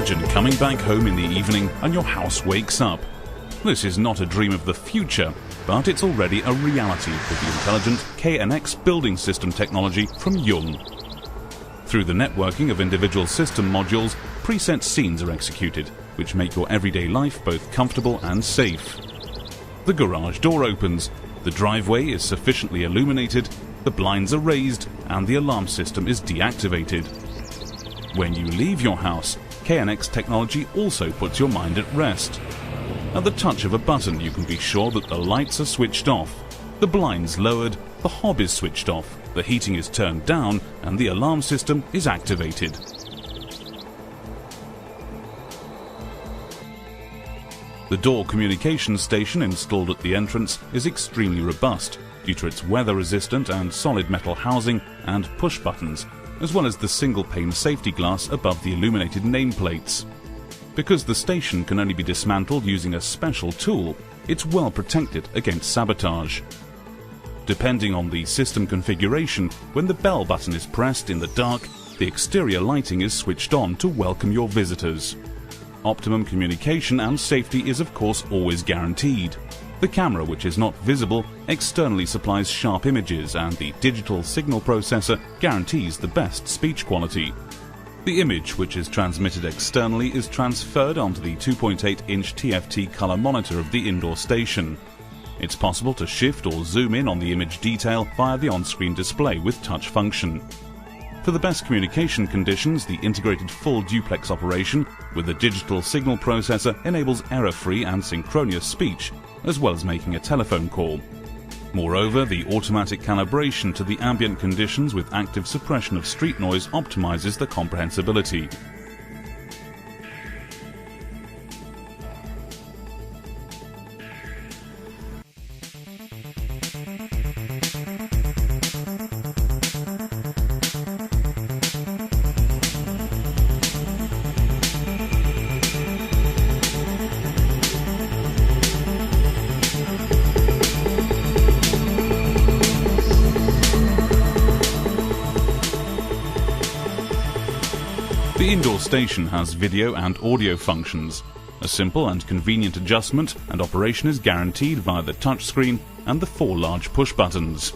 Imagine coming back home in the evening and your house wakes up. This is not a dream of the future, but it's already a reality with the intelligent KNX building system technology from Jung. Through the networking of individual system modules, preset scenes are executed, which make your everyday life both comfortable and safe. The garage door opens, the driveway is sufficiently illuminated, the blinds are raised, and the alarm system is deactivated. When you leave your house, KNX technology also puts your mind at rest. At the touch of a button, you can be sure that the lights are switched off, the blinds lowered, the hob is switched off, the heating is turned down, and the alarm system is activated. The door communication station installed at the entrance is extremely robust due to its weather-resistant and solid metal housing and push buttons, as well as the single-pane safety glass above the illuminated nameplates. Because the station can only be dismantled using a special tool, it's well protected against sabotage. Depending on the system configuration, when the bell button is pressed in the dark, the exterior lighting is switched on to welcome your visitors. Optimum communication and safety is of course always guaranteed. The camera, which is not visible, externally supplies sharp images, and the digital signal processor guarantees the best speech quality. The image, which is transmitted externally, is transferred onto the 2.8-inch TFT color monitor of the indoor station. It's possible to shift or zoom in on the image detail via the on-screen display with touch function. For the best communication conditions, the integrated full duplex operation with the digital signal processor enables error-free and synchronous speech, as well as making a telephone call. Moreover, the automatic calibration to the ambient conditions with active suppression of street noise optimizes the comprehensibility. The indoor station has video and audio functions. A simple and convenient adjustment and operation is guaranteed via the touchscreen and the 4 large push buttons.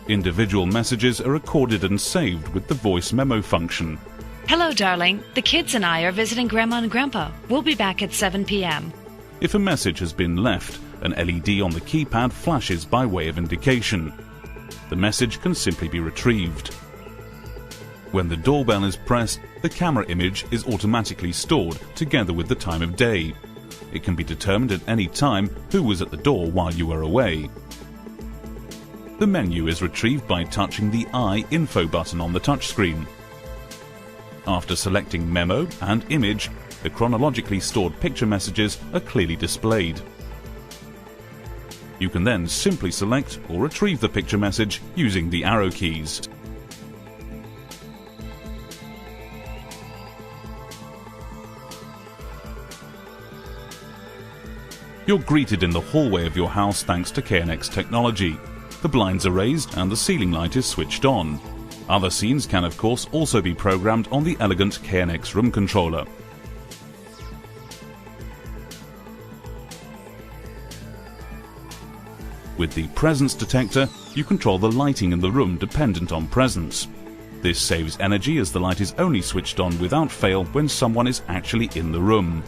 Individual messages are recorded and saved with the voice memo function. Hello, darling. The kids and I are visiting Grandma and Grandpa. We'll be back at 7 p.m. If a message has been left, an LED on the keypad flashes by way of indication. The message can simply be retrieved. When the doorbell is pressed, the camera image is automatically stored together with the time of day. It can be determined at any time who was at the door while you were away. The menu is retrieved by touching the I info button on the touchscreen. After selecting Memo and Image, the chronologically stored picture messages are clearly displayed. You can then simply select or retrieve the picture message using the arrow keys. You're greeted in the hallway of your house thanks to KNX technology. The blinds are raised and the ceiling light is switched on. Other scenes can of course also be programmed on the elegant KNX room controller. With the presence detector, you control the lighting in the room dependent on presence. This saves energy as the light is only switched on without fail when someone is actually in the room.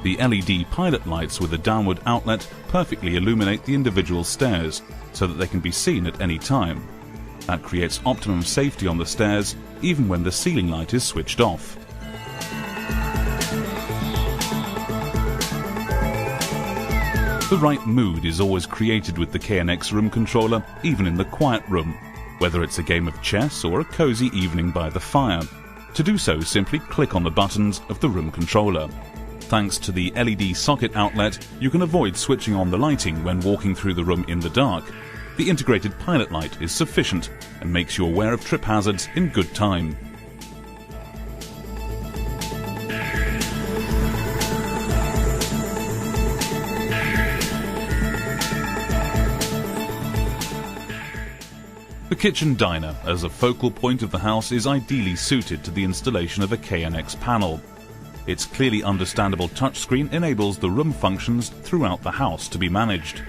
The LED pilot lights with a downward outlet perfectly illuminate the individual stairs so that they can be seen at any time. That creates optimum safety on the stairs even when the ceiling light is switched off. The right mood is always created with the KNX room controller, even in the quiet room, whether it's a game of chess or a cozy evening by the fire. To do so, simply click on the buttons of the room controller. Thanks to the LED socket outlet, you can avoid switching on the lighting when walking through the room in the dark. The integrated pilot light is sufficient and makes you aware of trip hazards in good time. The kitchen diner as a focal point of the house is ideally suited to the installation of a KNX panel. Its clearly understandable touchscreen enables the room functions throughout the house to be managed.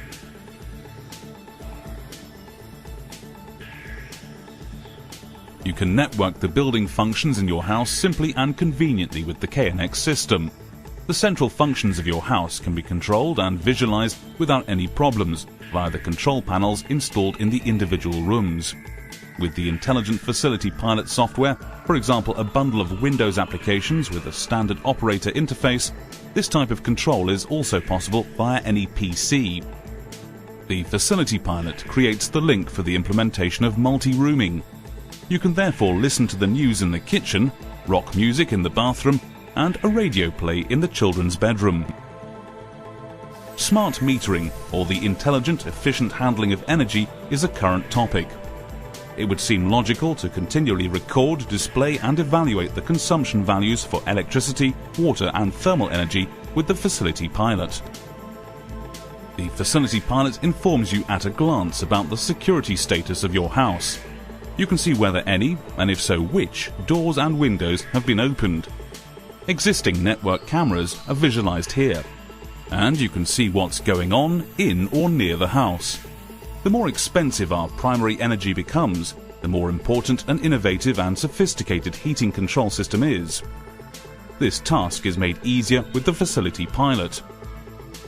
You can network the building functions in your house simply and conveniently with the KNX system. The central functions of your house can be controlled and visualized without any problems via the control panels installed in the individual rooms. With the Intelligent Facility Pilot software, for example a bundle of Windows applications with a standard operator interface, this type of control is also possible via any PC. The Facility Pilot creates the link for the implementation of multi-rooming. You can therefore listen to the news in the kitchen, rock music in the bathroom, and a radio play in the children's bedroom. Smart metering, or the intelligent, efficient handling of energy, is a current topic. It would seem logical to continually record, display and evaluate the consumption values for electricity, water and thermal energy with the Facility Pilot. The Facility Pilot informs you at a glance about the security status of your house. You can see whether any, and if so which, doors and windows have been opened. Existing network cameras are visualized here, and you can see what's going on in or near the house. The more expensive our primary energy becomes, the more important an innovative and sophisticated heating control system is. This task is made easier with the Facility Pilot.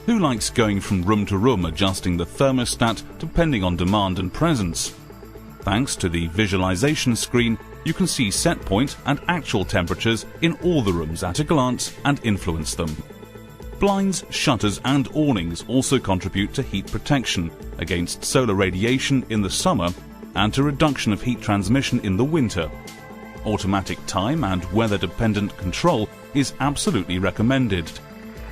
Who likes going from room to room adjusting the thermostat depending on demand and presence? Thanks to the visualization screen, you can see set point and actual temperatures in all the rooms at a glance and influence them. Blinds, shutters and awnings also contribute to heat protection against solar radiation in the summer and to reduction of heat transmission in the winter. Automatic time and weather-dependent control is absolutely recommended.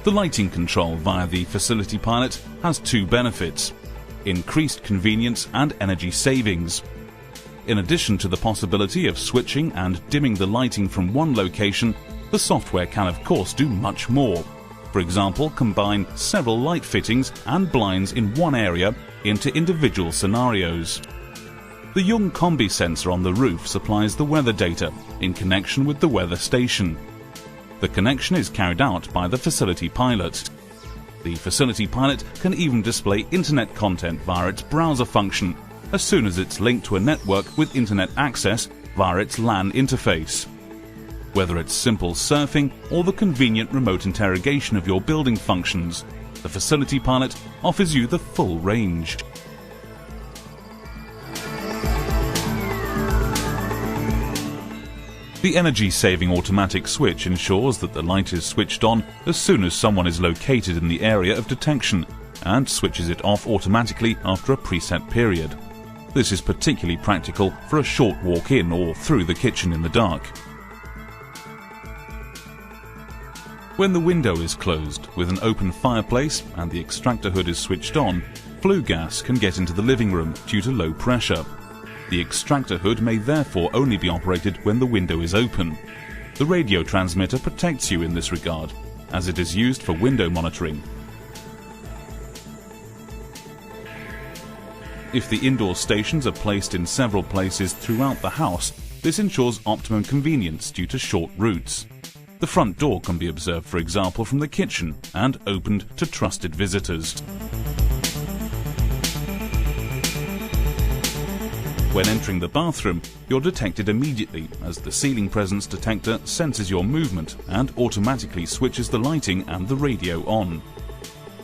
The lighting control via the Facility Pilot has two benefits: increased convenience and energy savings. In addition to the possibility of switching and dimming the lighting from one location, the software can of course do much more. For example, combine several light fittings and blinds in one area into individual scenarios. The Young Combi sensor on the roof supplies the weather data in connection with the weather station. The connection is carried out by the Facility Pilot. The Facility Pilot can even display internet content via its browser function, as soon as it's linked to a network with internet access via its LAN interface. Whether it's simple surfing or the convenient remote interrogation of your building functions, the Facility Pilot offers you the full range. The energy-saving automatic switch ensures that the light is switched on as soon as someone is located in the area of detection and switches it off automatically after a preset period. This is particularly practical for a short walk in or through the kitchen in the dark. When the window is closed with an open fireplace and the extractor hood is switched on, flue gas can get into the living room due to low pressure. The extractor hood may therefore only be operated when the window is open. The radio transmitter protects you in this regard, as it is used for window monitoring. If the indoor stations are placed in several places throughout the house, this ensures optimum convenience due to short routes. The front door can be observed, for example, from the kitchen and opened to trusted visitors. When entering the bathroom, you're detected immediately as the ceiling presence detector senses your movement and automatically switches the lighting and the radio on.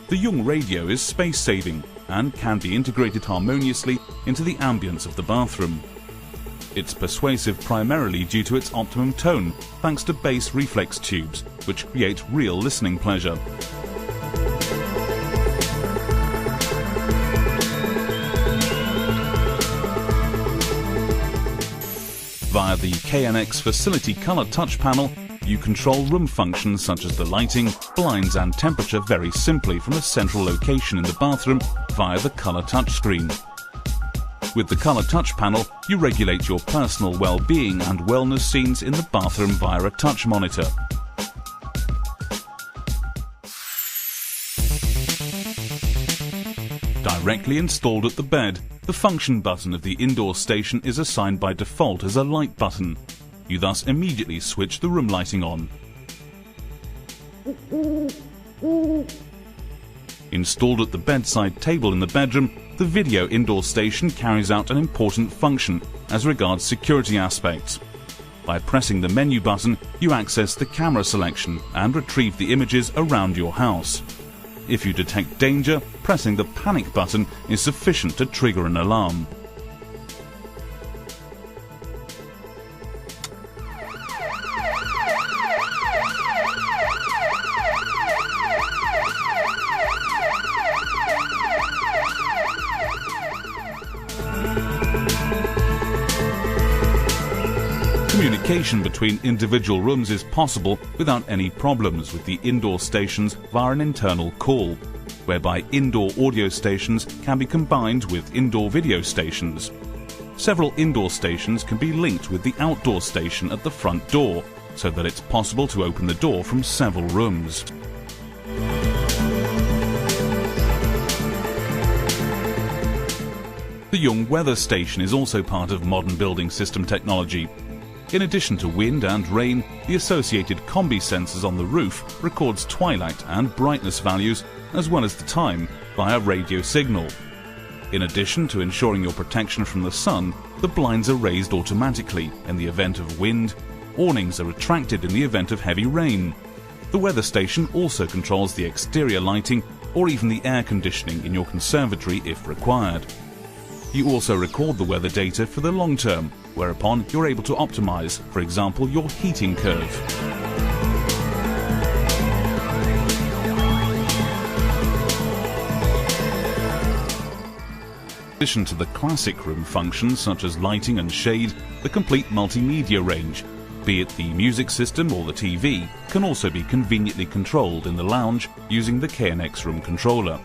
The Young radio is space-saving and can be integrated harmoniously into the ambience of the bathroom. It's persuasive primarily due to its optimum tone, thanks to bass reflex tubes, which create real listening pleasure. Via the KNX Facility Color Touch panel, you control room functions such as the lighting, blinds and temperature very simply from a central location in the bathroom via the Color Touch screen. With the Color Touch panel, you regulate your personal well-being and wellness scenes in the bathroom via a touch monitor. Directly installed at the bed, the function button of the indoor station is assigned by default as a light button. You thus immediately switch the room lighting on. Installed at the bedside table in the bedroom, the video indoor station carries out an important function as regards security aspects. By pressing the menu button, you access the camera selection and retrieve the images around your house. If you detect danger, pressing the panic button is sufficient to trigger an alarm. Communication between individual rooms is possible without any problems with the indoor stations via an internal call, whereby indoor audio stations can be combined with indoor video stations. Several indoor stations can be linked with the outdoor station at the front door, so that it's possible to open the door from several rooms. The Young Weather Station is also part of modern building system technology. In addition to wind and rain, the associated combi sensors on the roof records twilight and brightness values as well as the time via radio signal. In addition to ensuring your protection from the sun, the blinds are raised automatically in the event of wind, awnings are retracted in the event of heavy rain. The weather station also controls the exterior lighting or even the air conditioning in your conservatory if required. You also record the weather data for the long term, whereupon you're able to optimize, for example, your heating curve. In addition to the classic room functions such as lighting and shade, the complete multimedia range, be it the music system or the TV, can also be conveniently controlled in the lounge using the KNX room controller.